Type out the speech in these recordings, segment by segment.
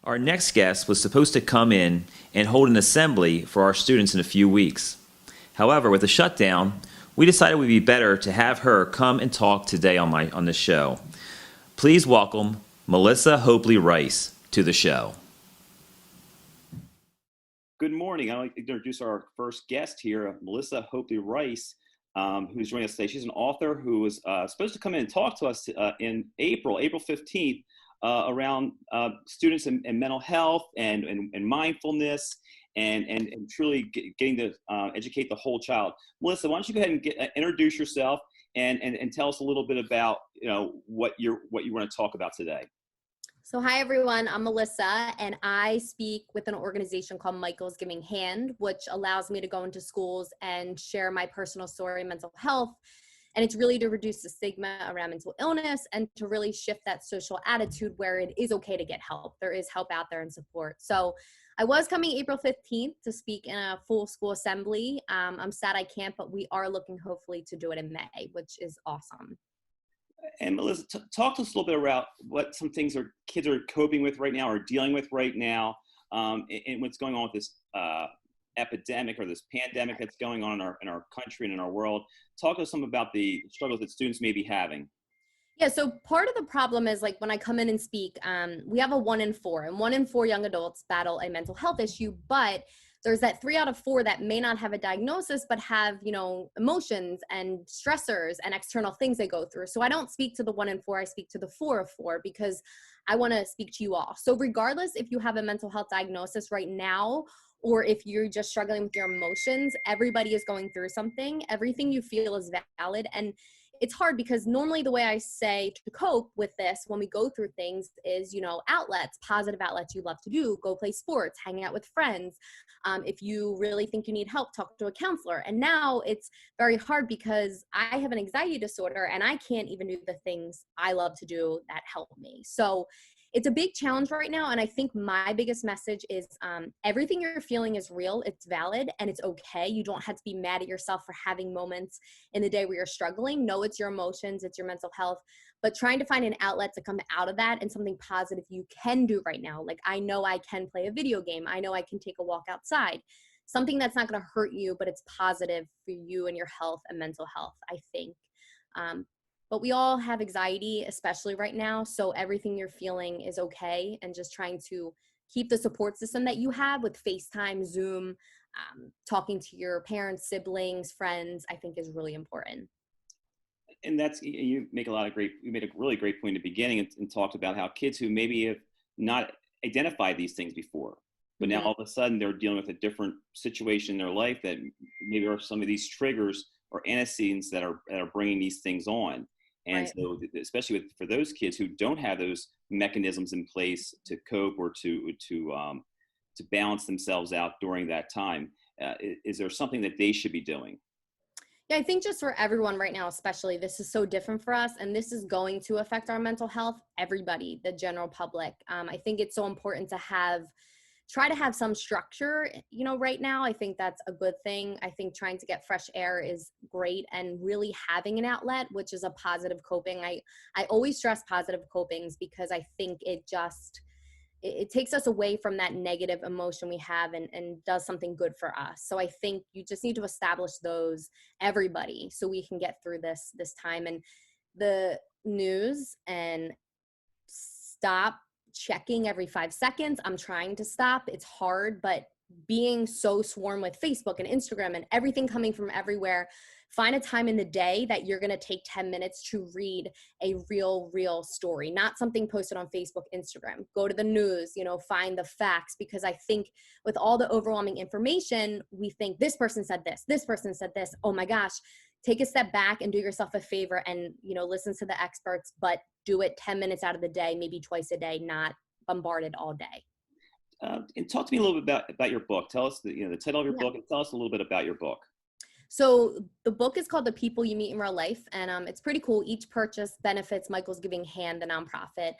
Our next guest was supposed to come in and hold an assembly for our students in a few weeks. However, with the shutdown, we decided it would be better to have her come and talk today on the show. Please welcome Melissa Hopley Rice to the show. Good morning. I'd like to introduce our first guest here, Melissa Hopley Rice, who's joining us today. She's an author who was supposed to come in and talk to us in April 15th, around students and mental health and mindfulness and truly getting to educate the whole child. Melissa, why don't you go ahead and introduce yourself and tell us a little bit about what you want to talk about today. So hi everyone, I'm Melissa and I speak with an organization called Michael's Giving Hand, which allows me to go into schools and share my personal story of mental health. And it's really to reduce the stigma around mental illness and to really shift that social attitude where it is okay to get help. There is help out there and support. So I was coming April 15th to speak in a full school assembly. I'm sad I can't, but we are looking hopefully to do it in May, which is awesome. And Melissa, talk to us a little bit about what some things kids are coping with right now or dealing with right now, and what's going on with this epidemic or this pandemic that's going on in our country and in our world. Talk to us some about the struggles that students may be having. Yeah, so part of the problem is like when I come in and speak, we have a 1 in 4, and 1 in 4 young adults battle a mental health issue, but there's that 3 out of 4 that may not have a diagnosis, but have, emotions and stressors and external things they go through. So I don't speak to the 1 in 4, I speak to the 4 of 4 because I want to speak to you all. So regardless if you have a mental health diagnosis right now, or if you're just struggling with your emotions, everybody is going through something. Everything you feel is valid. And it's hard because normally the way I say to cope with this when we go through things is, outlets, positive outlets you love to do, go play sports, hang out with friends. If you really think you need help, talk to a counselor. And now it's very hard because I have an anxiety disorder and I can't even do the things I love to do that help me. So it's a big challenge right now. And I think my biggest message is everything you're feeling is real, it's valid, and it's okay. You don't have to be mad at yourself for having moments in the day where you're struggling. No, it's your emotions, it's your mental health, but trying to find an outlet to come out of that and something positive you can do right now. Like I know I can play a video game. I know I can take a walk outside. Something that's not going to hurt you, but it's positive for you and your health and mental health, I think. But we all have anxiety, especially right now. So everything you're feeling is okay. And just trying to keep the support system that you have with FaceTime, Zoom, talking to your parents, siblings, friends, I think is really important. And you made a really great point in the beginning and talked about how kids who maybe have not identified these things before, but now all of a sudden they're dealing with a different situation in their life that maybe are some of these triggers or antecedents that are bringing these things on. And Right. so, especially for those kids who don't have those mechanisms in place to cope or to balance themselves out during that time, is there something that they should be doing? Yeah, I think just for everyone right now, especially, this is so different for us, and this is going to affect our mental health, everybody, the general public. I think it's so important to try to have some structure, right now. I think that's a good thing. I think trying to get fresh air is great, and really having an outlet, which is a positive coping. I always stress positive copings because I think it takes us away from that negative emotion we have and does something good for us. So I think you just need to establish those, everybody, so we can get through this time. And the news, and stop checking every 5 seconds. I'm trying to stop. It's hard, but being so swarmed with Facebook and Instagram and everything coming from everywhere, find a time in the day that you're going to take 10 minutes to read a real story, not something posted on Facebook, Instagram. Go to the news, find the facts, because I think with all the overwhelming information, we think this person said this person said this. Oh my gosh, take a step back and do yourself a favor and, listen to the experts, but do it 10 minutes out of the day, maybe twice a day, not bombarded all day. And talk to me a little bit about your book. Tell us the title of your Yeah. book, and tell us a little bit about your book. So the book is called The People You Meet in Real Life, and it's pretty cool. Each purchase benefits Michael's Giving Hand, the nonprofit.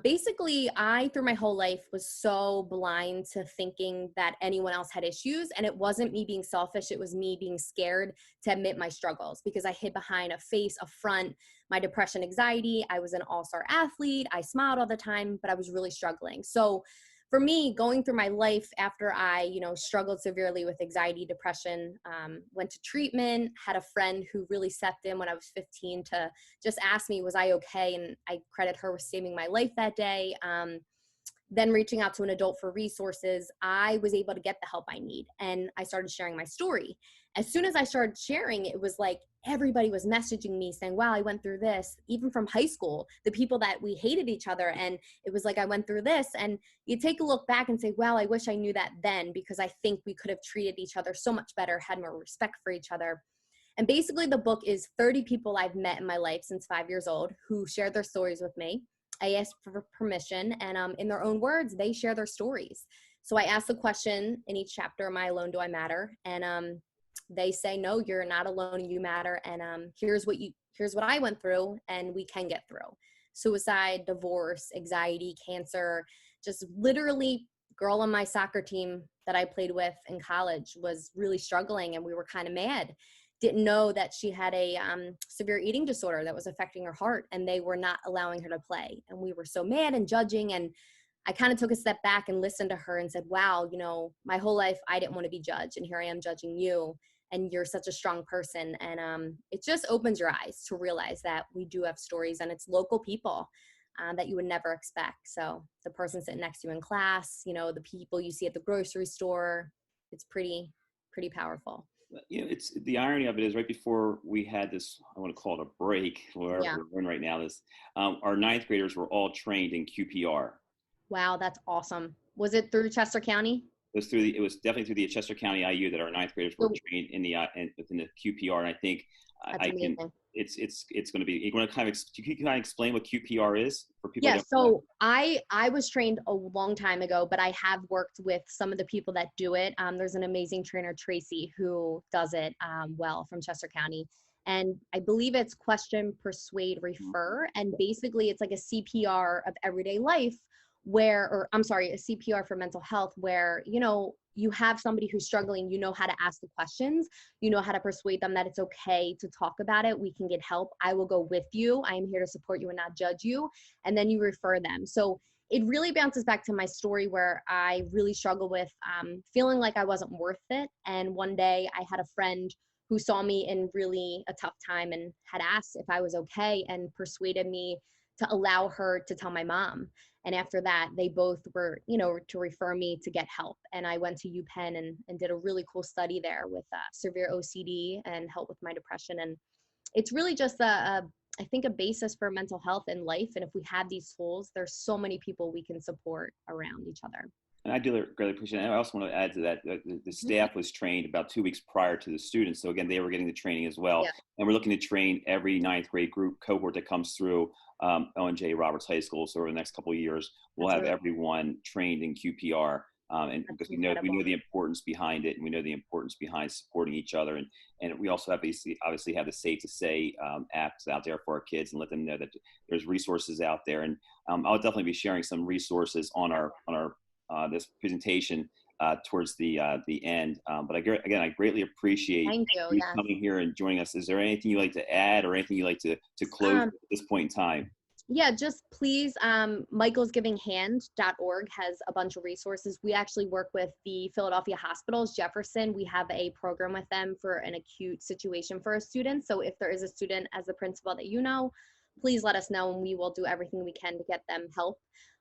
Basically, I, through my whole life, was so blind to thinking that anyone else had issues, and it wasn't me being selfish. It was me being scared to admit my struggles because I hid behind a face, a front, my depression, anxiety. I was an all-star athlete. I smiled all the time, but I was really struggling. So for me, going through my life after I, struggled severely with anxiety, depression, went to treatment, had a friend who really stepped in when I was 15 to just ask me, was I okay? And I credit her with saving my life that day. Then reaching out to an adult for resources, I was able to get the help I need. And I started sharing my story. As soon as I started sharing, it was like everybody was messaging me saying, wow, I went through this, even from high school, the people that we hated each other. And it was like, I went through this. And you take a look back and say, wow, I wish I knew that then, because I think we could have treated each other so much better, had more respect for each other. And basically the book is 30 people I've met in my life since 5 years old who shared their stories with me. I asked for permission, and in their own words, they share their stories. So I asked the question in each chapter, am I alone? Do I matter? And they say, no, you're not alone. You matter. And here's what I went through, and we can get through. Suicide, divorce, anxiety, cancer, just literally girl on my soccer team that I played with in college was really struggling, and we were kind of mad. Didn't know that she had a severe eating disorder that was affecting her heart, and they were not allowing her to play. And we were so mad and judging. And I kind of took a step back and listened to her and said, wow, my whole life I didn't want to be judged, and here I am judging you, and you're such a strong person. And it just opens your eyes to realize that we do have stories, and it's local people that you would never expect. So the person sitting next to you in class, the people you see at the grocery store, it's pretty powerful. It's the irony of it is right before we had this, I want to call it a break, wherever we're in right now, our ninth graders were all trained in QPR. Wow, that's awesome. Was it through Chester County? It was definitely through the Chester County IU that our ninth graders were trained within the QPR. And I think it's going to be, you want to kind of explain what QPR is for people? Yeah, so I was trained a long time ago, but I have worked with some of the people that do it. There's an amazing trainer, Tracy, who does it well from Chester County. And I believe it's question, persuade, refer. And basically it's like a CPR of everyday life a CPR for mental health where, you have somebody who's struggling, how to ask the questions, how to persuade them that it's okay to talk about it. We can get help. I will go with you. I am here to support you and not judge you. And then you refer them. So it really bounces back to my story where I really struggle with feeling like I wasn't worth it. And one day I had a friend who saw me in really a tough time and had asked if I was okay and persuaded me to allow her to tell my mom. And after that, they both were, to refer me to get help. And I went to UPenn and did a really cool study there with severe OCD and help with my depression. And it's really just I think a basis for mental health in life. And if we have these tools, there's so many people we can support around each other. And I do really appreciate it. I also want to add to that, the staff was trained about 2 weeks prior to the students. So again, they were getting the training as well. Yeah. And we're looking to train every ninth grade cohort that comes through Owen J. Roberts High School. So over the next couple of years, we'll have everyone trained in QPR. And because we know the importance behind it, and we know the importance behind supporting each other. And we also obviously have the Safe to Say apps out there for our kids, and let them know that there's resources out there. And I'll definitely be sharing some resources on our this presentation towards the end. But I greatly appreciate you coming here and joining us. Is there anything you'd like to add, or anything you'd like to close at this point in time? Yeah, just please, michaelsgivinghand.org has a bunch of resources. We actually work with the Philadelphia hospitals, Jefferson. We have a program with them for an acute situation for a student. So if there is a student as a principal that please let us know, and we will do everything we can to get them help.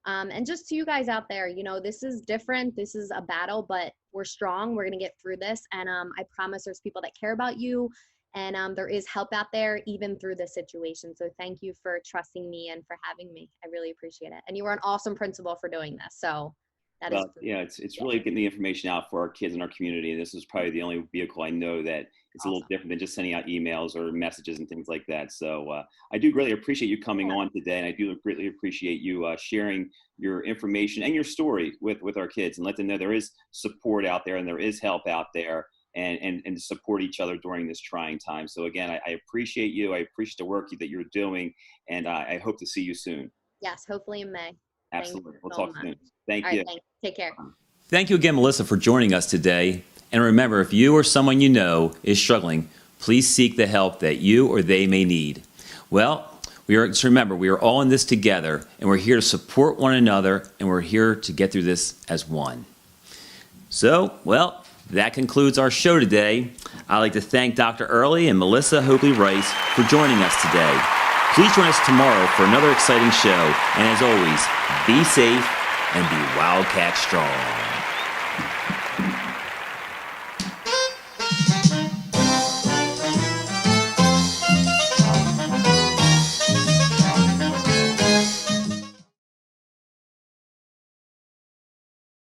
And just to you guys out there, this is different. This is a battle, but we're strong. We're going to get through this. And I promise there's people that care about you. And there is help out there, even through this situation. So thank you for trusting me and for having me. I really appreciate it. And you were an awesome principal for doing this. So it's really getting the information out for our kids in our community. And this is probably the only vehicle I know that it's a little different than just sending out emails or messages and things like that. So I do greatly appreciate you coming on today. And I do greatly appreciate you sharing your information and your story with our kids, and let them know there is support out there and there is help out there, and to support each other during this trying time. So again, I appreciate you. I appreciate the work that you're doing, and I hope to see you soon. Yes, hopefully in May. Absolutely. We'll talk soon. Thank you. Thanks. Take care. Thank you again, Melissa, for joining us today. And remember, if you or someone you know is struggling, please seek the help that you or they may need. Well, Just remember, we are all in this together, and we're here to support one another, and we're here to get through this as one. So, well, that concludes our show today. I'd like to thank Dr. Early and Melissa Hoagley-Rice for joining us today. Please join us tomorrow for another exciting show, and as always, be safe and be Wildcat strong.